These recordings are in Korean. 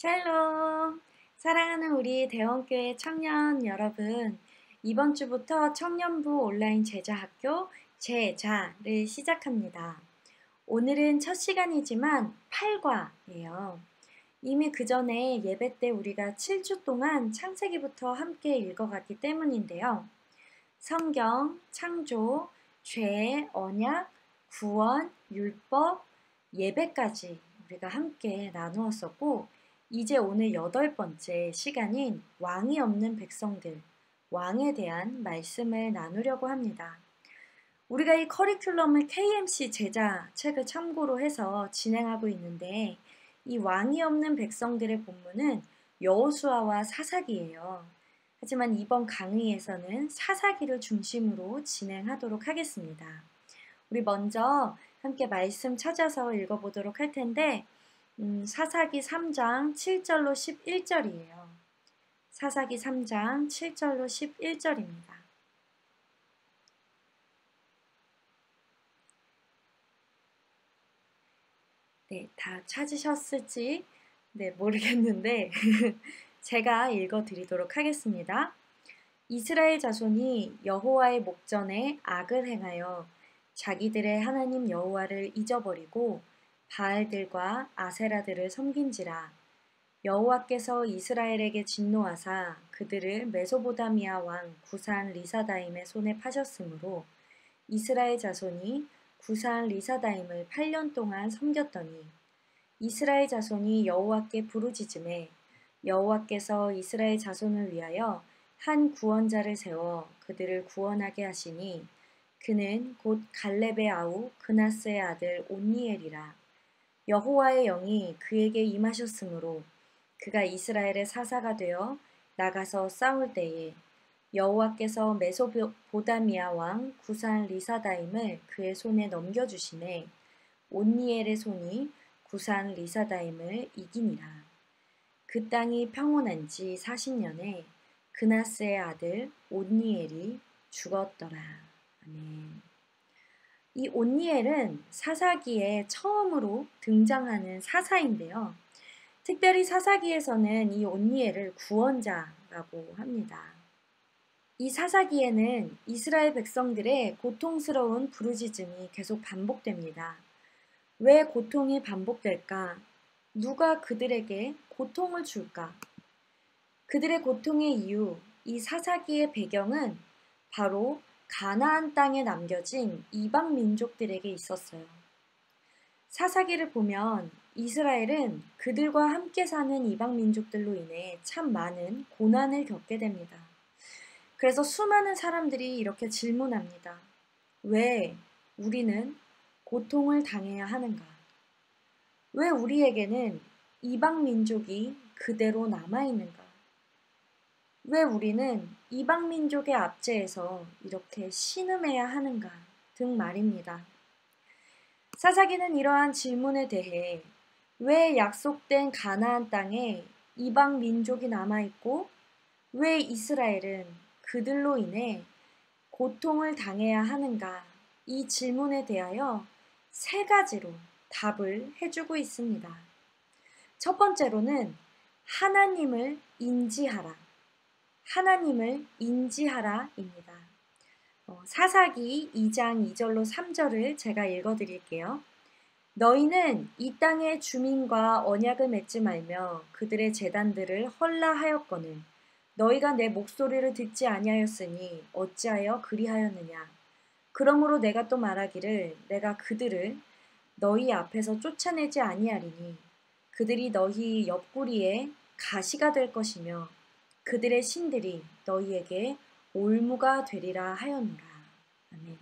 샬롬! 사랑하는 우리 대원교회 청년 여러분, 이번 주부터 청년부 온라인 제자학교 제자를 시작합니다. 오늘은 첫 시간이지만 8과예요. 이미 그 전에 예배 때 우리가 7주 동안 창세기부터 함께 읽어갔기 때문인데요. 성경, 창조, 죄, 언약, 구원, 율법, 예배까지 우리가 함께 나누었었고, 이제 오늘 8번째 시간인 왕이 없는 백성들, 왕에 대한 말씀을 나누려고 합니다. 우리가 이 커리큘럼을 KMC 제자 책을 참고로 해서 진행하고 있는데, 이 왕이 없는 백성들의 본문은 여호수아와 사사기예요. 하지만 이번 강의에서는 사사기를 중심으로 진행하도록 하겠습니다. 우리 먼저 함께 말씀 찾아서 읽어보도록 할 텐데, 사사기 3장 7절로 11절이에요. 사사기 3장 7절로 11절입니다. 네, 다 찾으셨을지 모르겠는데 제가 읽어드리도록 하겠습니다. 이스라엘 자손이 여호와의 목전에 악을 행하여 자기들의 하나님 여호와를 잊어버리고 바알들과 아세라들을 섬긴지라. 여호와께서 이스라엘에게 진노하사 그들을 메소보다미아 왕 구산 리사다임의 손에 파셨으므로 이스라엘 자손이 구산 리사다임을 8년 동안 섬겼더니 이스라엘 자손이 여호와께 부르짖음에 여호와께서 이스라엘 자손을 위하여 한 구원자를 세워 그들을 구원하게 하시니 그는 곧 갈렙의 아우 그나스의 아들 온니엘이라. 여호와의 영이 그에게 임하셨으므로 그가 이스라엘의 사사가 되어 나가서 싸울 때에 여호와께서 메소보다미아 왕 구산 리사다임을 그의 손에 넘겨주시매 온니엘의 손이 구산 리사다임을 이기니라. 그 땅이 평온한 지 40년에 그나스의 아들 온니엘이 죽었더라. 아멘. 이 온니엘은 사사기에 처음으로 등장하는 사사인데요. 특별히 사사기에서는 이 온니엘을 구원자라고 합니다. 이 사사기에는 이스라엘 백성들의 고통스러운 부르짖음이 계속 반복됩니다. 왜 고통이 반복될까? 누가 그들에게 고통을 줄까? 그들의 고통의 이유, 이 사사기의 배경은 바로 가나안 땅에 남겨진 이방 민족들에게 있었어요. 사사기를 보면 이스라엘은 그들과 함께 사는 이방 민족들로 인해 참 많은 고난을 겪게 됩니다. 그래서 수많은 사람들이 이렇게 질문합니다. 왜 우리는 고통을 당해야 하는가? 왜 우리에게는 이방 민족이 그대로 남아있는가? 왜 우리는 이방 민족의 압제에서 이렇게 신음해야 하는가? 등 말입니다. 사사기는 이러한 질문에 대해 왜 약속된 가나안 땅에 이방 민족이 남아있고 왜 이스라엘은 그들로 인해 고통을 당해야 하는가? 이 질문에 대하여 3가지로 답을 해주고 있습니다. 첫 번째로는 하나님을 인지하라. 하나님을 인지하라입니다. 사사기 2장 2절로 3절을 제가 읽어드릴게요. 너희는 이 땅의 주민과 언약을 맺지 말며 그들의 제단들을 헐라하였거늘 너희가 내 목소리를 듣지 아니하였으니 어찌하여 그리하였느냐. 그러므로 내가 또 말하기를 내가 그들을 너희 앞에서 쫓아내지 아니하리니 그들이 너희 옆구리에 가시가 될 것이며 그들의 신들이 너희에게 올무가 되리라 하였노라. 아멘.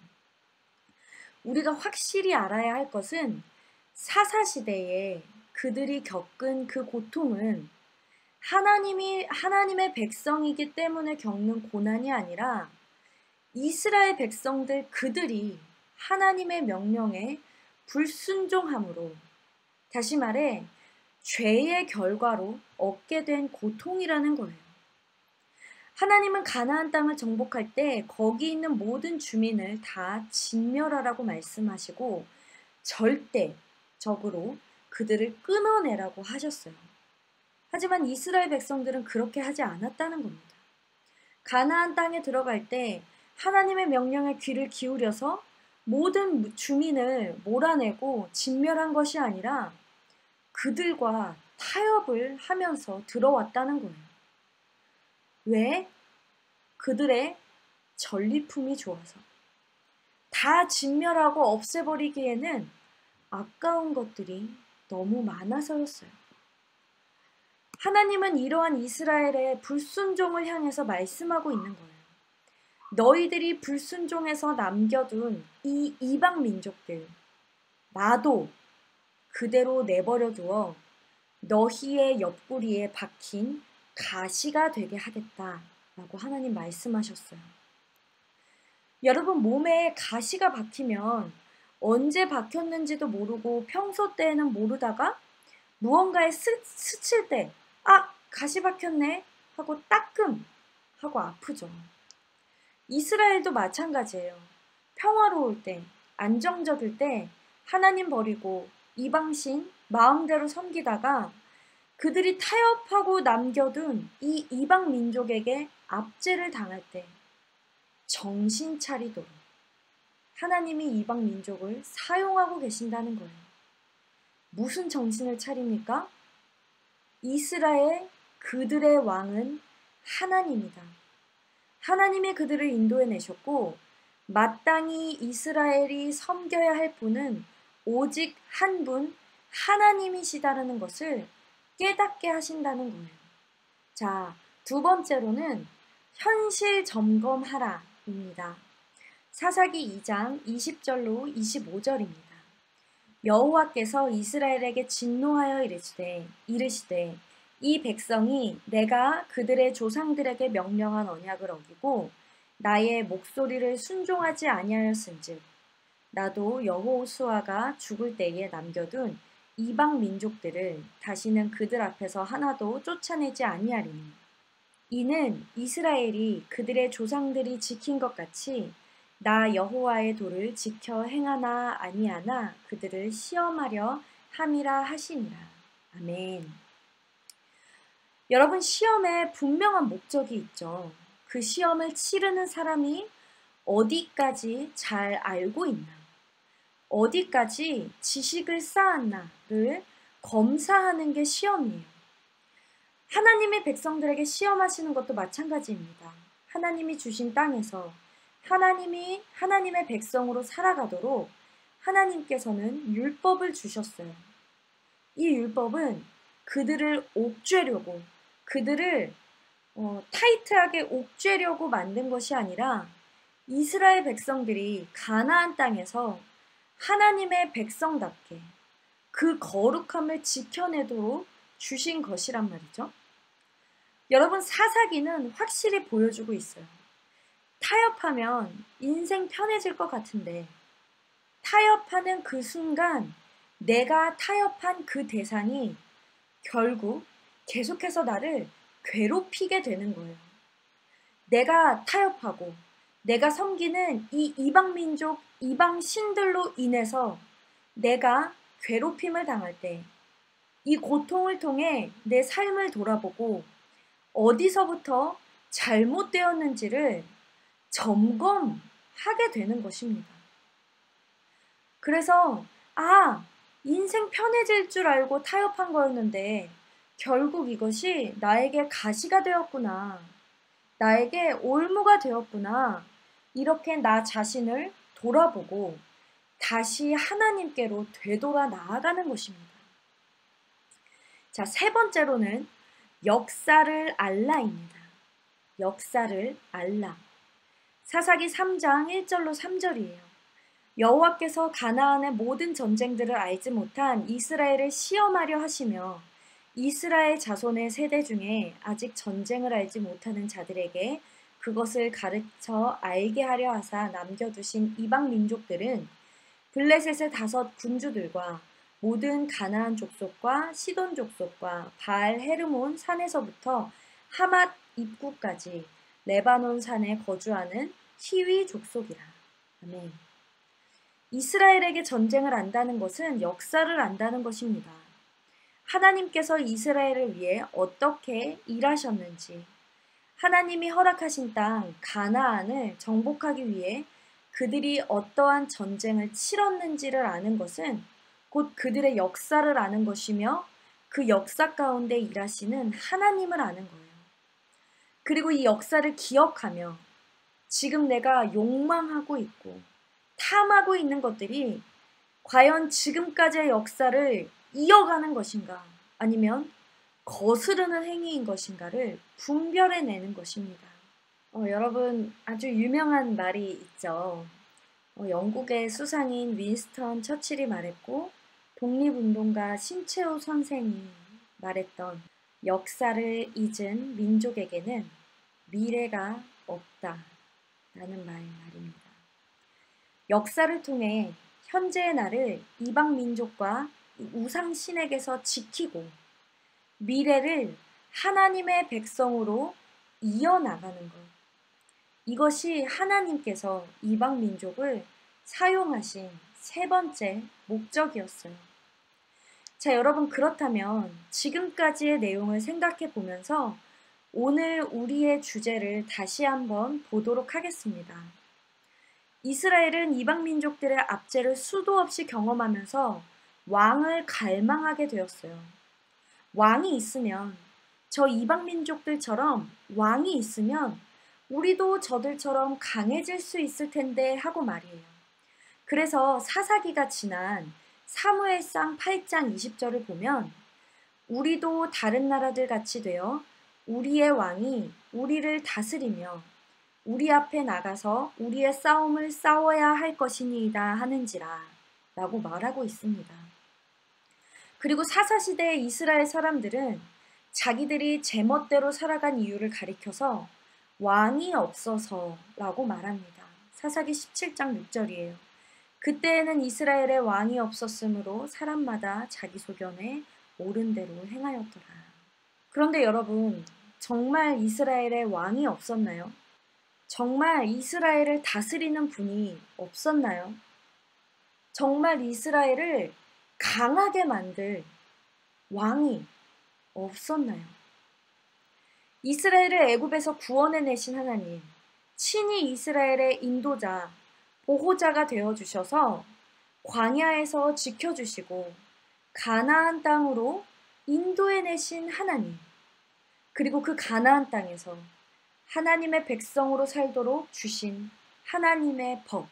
우리가 확실히 알아야 할 것은 사사시대에 그들이 겪은 그 고통은 하나님의 백성이기 때문에 겪는 고난이 아니라 이스라엘 백성들 그들이 하나님의 명령에 불순종함으로, 다시 말해 죄의 결과로 얻게 된 고통이라는 거예요. 하나님은 가나안 땅을 정복할 때 거기 있는 모든 주민을 다 진멸하라고 말씀하시고 절대적으로 그들을 끊어내라고 하셨어요. 하지만 이스라엘 백성들은 그렇게 하지 않았다는 겁니다. 가나안 땅에 들어갈 때 하나님의 명령에 귀를 기울여서 모든 주민을 몰아내고 진멸한 것이 아니라 그들과 타협을 하면서 들어왔다는 거예요. 왜? 그들의 전리품이 좋아서. 다 진멸하고 없애버리기에는 아까운 것들이 너무 많아서였어요. 하나님은 이러한 이스라엘의 불순종을 향해서 말씀하고 있는 거예요. 너희들이 불순종해서 남겨둔 이 이방 민족들, 나도 그대로 내버려 두어 너희의 옆구리에 박힌 가시가 되게 하겠다라고 하나님 말씀하셨어요. 여러분, 몸에 가시가 박히면 언제 박혔는지도 모르고 평소 때에는 모르다가 무언가에 스칠 때 가시 박혔네 하고 따끔 하고 아프죠. 이스라엘도 마찬가지예요. 평화로울 때, 안정적일 때 하나님 버리고 이방신 마음대로 섬기다가 그들이 타협하고 남겨둔 이 이방 민족에게 압제를 당할 때 정신 차리도록 하나님이 이방 민족을 사용하고 계신다는 거예요. 무슨 정신을 차립니까? 이스라엘 그들의 왕은 하나님이다. 하나님이 그들을 인도해 내셨고 마땅히 이스라엘이 섬겨야 할 분은 오직 한 분 하나님이시다라는 것을 깨닫게 하신다는 거예요. 자, 두 번째로는 현실 점검하라입니다. 사사기 2장 20절로 25절입니다. 여호와께서 이스라엘에게 진노하여 이르시되 이 백성이 내가 그들의 조상들에게 명령한 언약을 어기고 나의 목소리를 순종하지 아니하였은즉 나도 여호수아가 죽을 때에 남겨둔 이방 민족들을 다시는 그들 앞에서 하나도 쫓아내지 아니하리니 이는 이스라엘이 그들의 조상들이 지킨 것 같이 나 여호와의 도를 지켜 행하나 아니하나 그들을 시험하려 함이라 하시니라. 아멘. 여러분, 시험에 분명한 목적이 있죠. 그 시험을 치르는 사람이 어디까지 잘 알고 있나, 어디까지 지식을 쌓았나를 검사하는 게 시험이에요. 하나님의 백성들에게 시험하시는 것도 마찬가지입니다. 하나님이 주신 땅에서 하나님의 백성으로 살아가도록 하나님께서는 율법을 주셨어요. 이 율법은 그들을 옥죄려고, 그들을 타이트하게 옥죄려고 만든 것이 아니라 이스라엘 백성들이 가나안 땅에서 하나님의 백성답게 그 거룩함을 지켜내도록 주신 것이란 말이죠. 여러분, 사사기는 확실히 보여주고 있어요. 타협하면 인생 편해질 것 같은데 타협하는 그 순간 내가 타협한 그 대상이 결국 계속해서 나를 괴롭히게 되는 거예요. 내가 타협하고 내가 섬기는 이 이방 민족, 이방 신들로 인해서 내가 괴롭힘을 당할 때 이 고통을 통해 내 삶을 돌아보고 어디서부터 잘못되었는지를 점검하게 되는 것입니다. 그래서 인생 편해질 줄 알고 타협한 거였는데 결국 이것이 나에게 가시가 되었구나. 나에게 올무가 되었구나. 이렇게 나 자신을 돌아보고 다시 하나님께로 되돌아 나아가는 것입니다. 자, 세 번째로는 역사를 알라입니다. 역사를 알라. 사사기 3장 1절로 3절이에요. 여호와께서 가나안의 모든 전쟁들을 알지 못한 이스라엘을 시험하려 하시며 이스라엘 자손의 세대 중에 아직 전쟁을 알지 못하는 자들에게 그것을 가르쳐 알게 하려 하사 남겨두신 이방 민족들은 블레셋의 5 군주들과 모든 가나안 족속과 시돈 족속과 바알 헤르몬 산에서부터 하맛 입구까지 레바논 산에 거주하는 히위 족속이라. 아멘. 이스라엘에게 전쟁을 안다는 것은 역사를 안다는 것입니다. 하나님께서 이스라엘을 위해 어떻게 일하셨는지, 하나님이 허락하신 땅 가나안을 정복하기 위해 그들이 어떠한 전쟁을 치렀는지를 아는 것은 곧 그들의 역사를 아는 것이며 그 역사 가운데 일하시는 하나님을 아는 거예요. 그리고 이 역사를 기억하며 지금 내가 욕망하고 있고 탐하고 있는 것들이 과연 지금까지의 역사를 이어가는 것인가 아니면 거스르는 행위인 것인가를 분별해내는 것입니다. 여러분 아주 유명한 말이 있죠. 영국의 수상인 윈스턴 처칠이 말했고 독립운동가 신채호 선생이 말했던 역사를 잊은 민족에게는 미래가 없다 라는 말입니다. 역사를 통해 현재의 나를 이방 민족과 우상 신에게서 지키고 미래를 하나님의 백성으로 이어나가는 것. 이것이 하나님께서 이방 민족을 사용하신 세 번째 목적이었어요. 자, 여러분 그렇다면 지금까지의 내용을 생각해 보면서 오늘 우리의 주제를 다시 한번 보도록 하겠습니다. 이스라엘은 이방 민족들의 압제를 수도 없이 경험하면서 왕을 갈망하게 되었어요. 왕이 있으면 저 이방 민족들처럼 왕이 있으면 우리도 저들처럼 강해질 수 있을 텐데 하고 말이에요. 그래서 사사기가 지난 사무엘상 8장 20절을 보면 우리도 다른 나라들 같이 되어 우리의 왕이 우리를 다스리며 우리 앞에 나가서 우리의 싸움을 싸워야 할 것이니이다 하는지라 라고 말하고 있습니다. 그리고 사사시대의 이스라엘 사람들은 자기들이 제멋대로 살아간 이유를 가리켜서 왕이 없어서라고 말합니다. 사사기 17장 6절이에요. 그때에는 이스라엘에 왕이 없었으므로 사람마다 자기 소견에 옳은 대로 행하였더라. 그런데 여러분, 정말 이스라엘에 왕이 없었나요? 정말 이스라엘을 다스리는 분이 없었나요? 정말 이스라엘을 강하게 만들 왕이 없었나요? 이스라엘을 애굽에서 구원해내신 하나님, 친히 이스라엘의 인도자, 보호자가 되어주셔서 광야에서 지켜주시고 가나안 땅으로 인도해내신 하나님, 그리고 그 가나안 땅에서 하나님의 백성으로 살도록 주신 하나님의 법,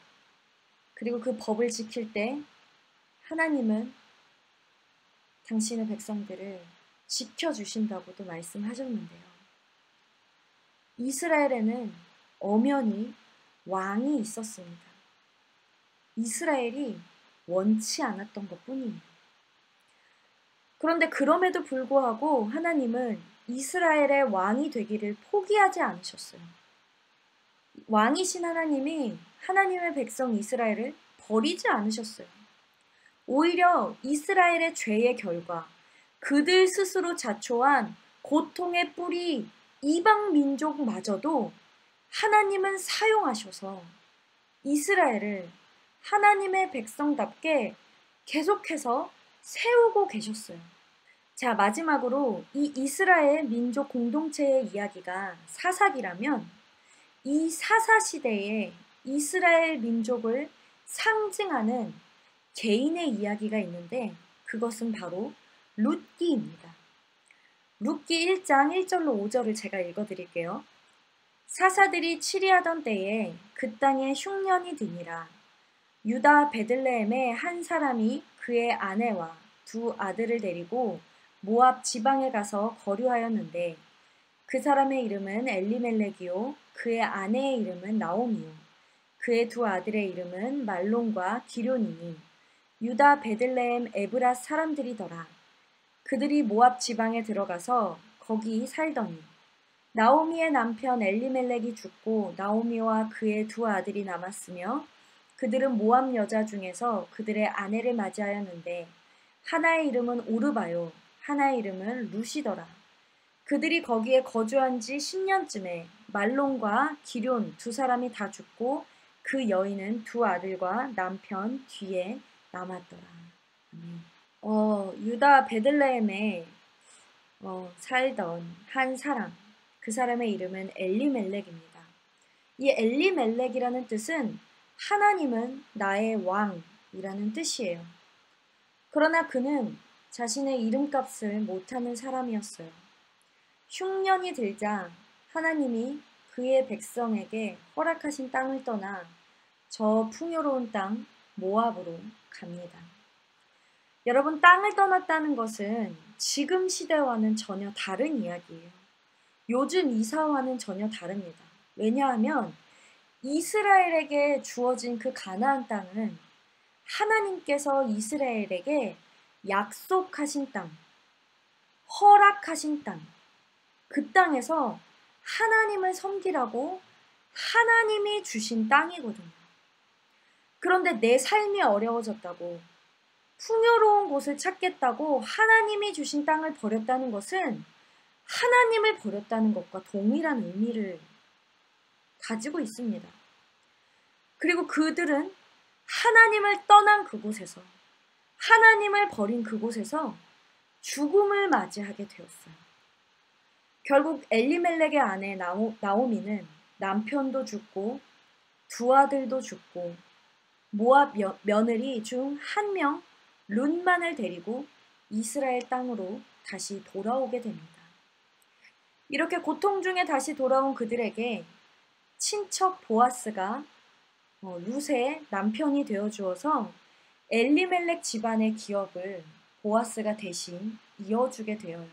그리고 그 법을 지킬 때 하나님은 당신의 백성들을 지켜주신다고도 말씀하셨는데요. 이스라엘에는 엄연히 왕이 있었습니다. 이스라엘이 원치 않았던 것뿐이에요. 그런데 그럼에도 불구하고 하나님은 이스라엘의 왕이 되기를 포기하지 않으셨어요. 왕이신 하나님이 하나님의 백성 이스라엘을 버리지 않으셨어요. 오히려 이스라엘의 죄의 결과, 그들 스스로 자초한 고통의 뿌리 이방 민족마저도 하나님은 사용하셔서 이스라엘을 하나님의 백성답게 계속해서 세우고 계셨어요. 자, 마지막으로 이 이스라엘 민족 공동체의 이야기가 사사기라면 이 사사시대에 이스라엘 민족을 상징하는 개인의 이야기가 있는데 그것은 바로 룻기입니다. 룻기 1장 1절로 5절을 제가 읽어드릴게요. 사사들이 치리하던 때에 그 땅에 흉년이 드니라. 유다 베들레헴의 한 사람이 그의 아내와 두 아들을 데리고 모압 지방에 가서 거류하였는데 그 사람의 이름은 엘리멜렉이요 그의 아내의 이름은 나오미요 그의 두 아들의 이름은 말론과 기럯이니 유다 베들레헴 에브라 사람들이더라. 그들이 모압 지방에 들어가서 거기 살더니 나오미의 남편 엘리멜렉이 죽고 나오미와 그의 두 아들이 남았으며 그들은 모압 여자 중에서 그들의 아내를 맞이하였는데 하나의 이름은 오르바요 하나의 이름은 루시더라. 그들이 거기에 거주한 지 10년쯤에 말론과 기럯 두 사람이 다 죽고 그 여인은 두 아들과 남편 뒤에 남았더라. 아멘. 유다 베들레헴에 살던 한 사람, 그 사람의 이름은 엘리멜렉입니다. 이 엘리멜렉이라는 뜻은 하나님은 나의 왕이라는 뜻이에요. 그러나 그는 자신의 이름값을 못하는 사람이었어요. 흉년이 들자 하나님이 그의 백성에게 허락하신 땅을 떠나 저 풍요로운 땅 모압으로 갑니다. 여러분, 땅을 떠났다는 것은 지금 시대와는 전혀 다른 이야기예요. 요즘 이사와는 전혀 다릅니다. 왜냐하면 이스라엘에게 주어진 그 가나안 땅은 하나님께서 이스라엘에게 약속하신 땅, 허락하신 땅, 그 땅에서 하나님을 섬기라고 하나님이 주신 땅이거든요. 그런데 내 삶이 어려워졌다고, 풍요로운 곳을 찾겠다고 하나님이 주신 땅을 버렸다는 것은 하나님을 버렸다는 것과 동일한 의미를 가지고 있습니다. 그리고 그들은 하나님을 떠난 그곳에서, 하나님을 버린 그곳에서 죽음을 맞이하게 되었어요. 결국 엘리멜렉의 아내 나오미는 남편도 죽고 두 아들도 죽고 모압 며느리 중 한 명 룻만을 데리고 이스라엘 땅으로 다시 돌아오게 됩니다. 이렇게 고통 중에 다시 돌아온 그들에게 친척 보아스가 룻의 남편이 되어주어서 엘리멜렉 집안의 기업을 보아스가 대신 이어주게 되어요.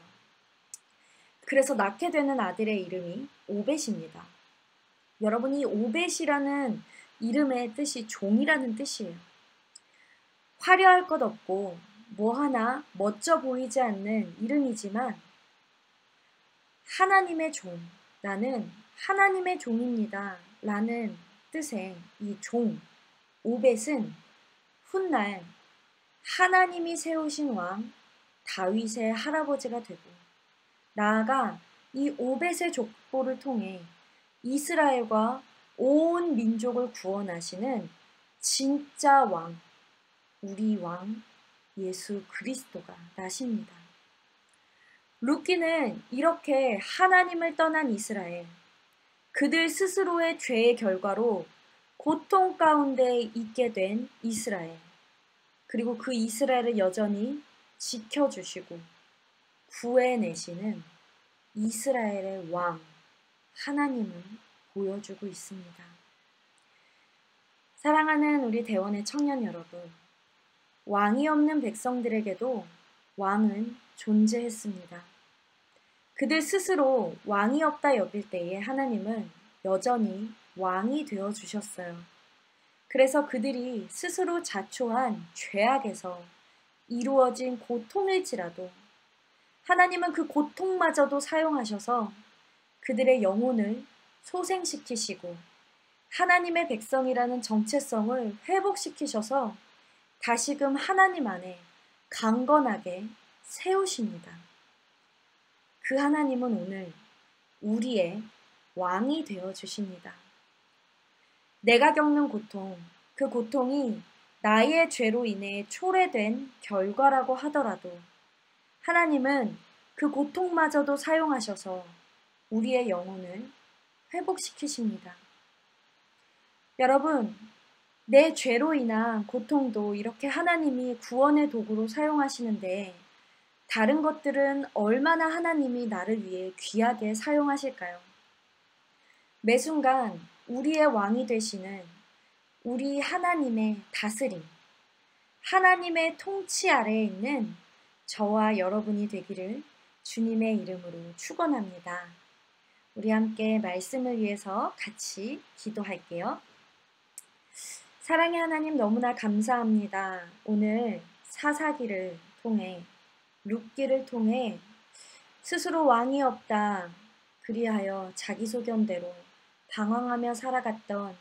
그래서 낳게 되는 아들의 이름이 오벳입니다. 여러분, 이 오벳이라는 이름의 뜻이 종이라는 뜻이에요. 화려할 것 없고 뭐 하나 멋져 보이지 않는 이름이지만 하나님의 종, 나는 하나님의 종입니다 라는 뜻의 이 종, 오벳은 훗날 하나님이 세우신 왕 다윗의 할아버지가 되고 나아가 이 오벳의 족보를 통해 이스라엘과 온 민족을 구원하시는 진짜 왕, 우리 왕 예수 그리스도가 나십니다. 룻기는 이렇게 하나님을 떠난 이스라엘, 그들 스스로의 죄의 결과로 고통 가운데 있게 된 이스라엘, 그리고 그 이스라엘을 여전히 지켜주시고 구해내시는 이스라엘의 왕, 하나님을 보여주고 있습니다. 사랑하는 우리 대원의 청년 여러분, 왕이 없는 백성들에게도 왕은 존재했습니다. 그들 스스로 왕이 없다 여길 때에 하나님은 여전히 왕이 되어주셨어요. 그래서 그들이 스스로 자초한 죄악에서 이루어진 고통일지라도 하나님은 그 고통마저도 사용하셔서 그들의 영혼을 소생시키시고 하나님의 백성이라는 정체성을 회복시키셔서 다시금 하나님 안에 강건하게 세우십니다. 그 하나님은 오늘 우리의 왕이 되어주십니다. 내가 겪는 고통, 그 고통이 나의 죄로 인해 초래된 결과라고 하더라도 하나님은 그 고통마저도 사용하셔서 우리의 영혼을 회복시키십니다. 여러분, 내 죄로 인한 고통도 이렇게 하나님이 구원의 도구로 사용하시는데 다른 것들은 얼마나 하나님이 나를 위해 귀하게 사용하실까요? 매 순간 우리의 왕이 되시는 우리 하나님의 다스림, 하나님의 통치 아래에 있는 저와 여러분이 되기를 주님의 이름으로 축원합니다. 우리 함께 말씀을 위해서 같이 기도할게요. 사랑의 하나님, 너무나 감사합니다. 오늘 사사기를 통해, 룻기를 통해 스스로 왕이 없다 그리하여 자기 소견대로 방황하며 살아갔던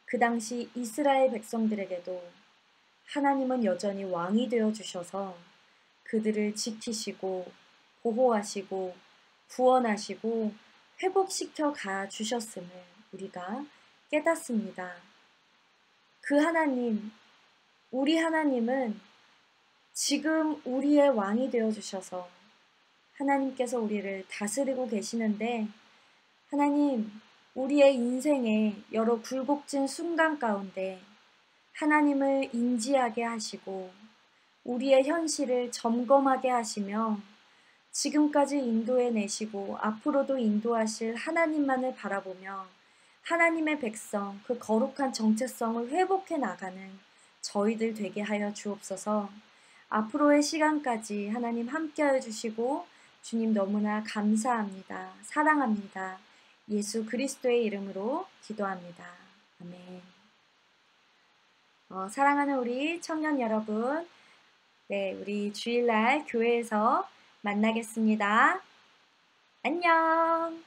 그 당시 이스라엘 백성들에게도 하나님은 여전히 왕이 되어주셔서 그들을 지키시고 보호하시고 구원하시고 회복시켜 가 주셨음을 우리가 깨닫습니다. 그 하나님, 우리 하나님은 지금 우리의 왕이 되어 주셔서 하나님께서 우리를 다스리고 계시는데 하나님, 우리의 인생의 여러 굴곡진 순간 가운데 하나님을 인지하게 하시고 우리의 현실을 점검하게 하시며 지금까지 인도해 내시고 앞으로도 인도하실 하나님만을 바라보며 하나님의 백성, 그 거룩한 정체성을 회복해 나가는 저희들 되게 하여 주옵소서. 앞으로의 시간까지 하나님 함께하여 주시고 주님 너무나 감사합니다. 사랑합니다. 예수 그리스도의 이름으로 기도합니다. 아멘. 사랑하는 우리 청년 여러분, 네, 우리 주일날 교회에서 만나겠습니다. 안녕!